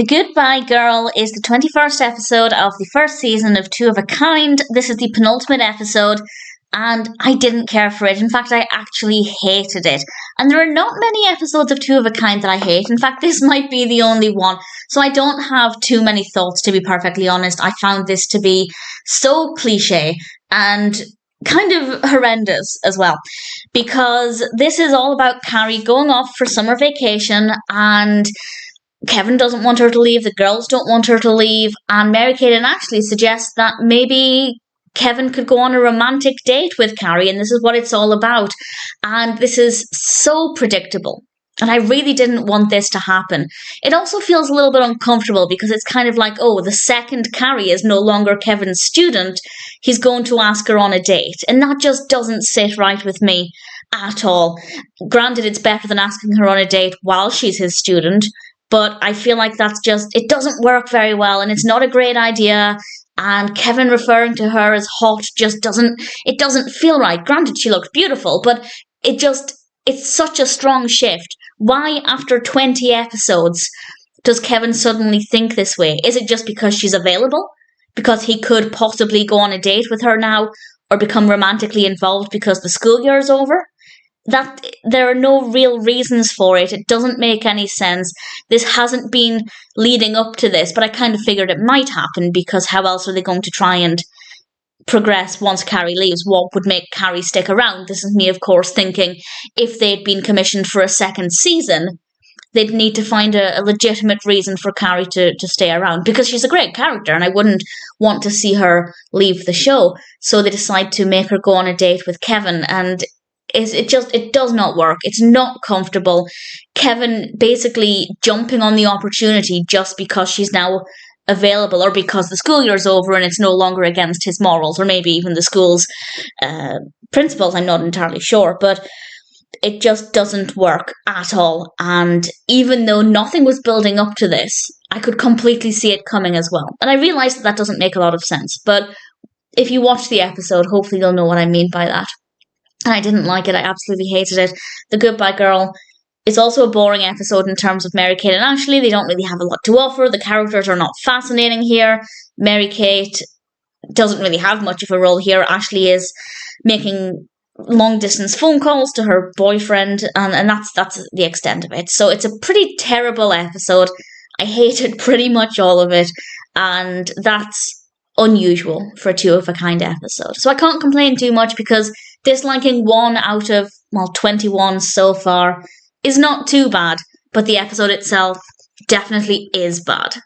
The Goodbye Girl is the 21st episode of the first season of Two of a Kind. This is the penultimate episode, and I didn't care for it. In fact, I actually hated it. And there are not many episodes of Two of a Kind that I hate. In fact, this might be the only one. So I don't have too many thoughts, to be perfectly honest. I found this to be so cliche and kind of horrendous as well, because this is all about Carrie going off for summer vacation, and Kevin doesn't want her to leave, the girls don't want her to leave, and Mary-Kate and Ashley suggest that maybe Kevin could go on a romantic date with Carrie, and this is what it's all about. And this is so predictable. And I really didn't want this to happen. It also feels a little bit uncomfortable because it's kind of like, oh, the second Carrie is no longer Kevin's student, he's going to ask her on a date. And that just doesn't sit right with me at all. Granted, it's better than asking her on a date while she's his student, but I feel like it doesn't work very well, and it's not a great idea. And Kevin referring to her as hot just doesn't feel right. Granted, she looked beautiful, but it's such a strong shift. Why, after 20 episodes, does Kevin suddenly think this way? Is it just because she's available? Because he could possibly go on a date with her now, or become romantically involved because the school year is over? That there are no real reasons for it. It doesn't make any sense. This hasn't been leading up to this, but I kind of figured it might happen, because how else are they going to try and progress once Carrie leaves? What would make Carrie stick around? This is me, of course, thinking if they'd been commissioned for a second season, they'd need to find a legitimate reason for Carrie to stay around, because she's a great character and I wouldn't want to see her leave the show. So they decide to make her go on a date with Kevin, and it does not work. It's not comfortable. Kevin basically jumping on the opportunity just because she's now available, or because the school year's over and it's no longer against his morals, or maybe even the school's principles. I'm not entirely sure, but it just doesn't work at all. And even though nothing was building up to this, I could completely see it coming as well. And I realise that doesn't make a lot of sense, but if you watch the episode, hopefully you'll know what I mean by that. And I didn't like it. I absolutely hated it. The Goodbye Girl is also a boring episode in terms of Mary-Kate and Ashley. They don't really have a lot to offer. The characters are not fascinating here. Mary-Kate doesn't really have much of a role here. Ashley is making long-distance phone calls to her boyfriend, and that's the extent of it. So it's a pretty terrible episode. I hated pretty much all of it, and that's unusual for a Two of a Kind episode. So I can't complain too much, because disliking 1 out of 21 so far is not too bad, but the episode itself definitely is bad.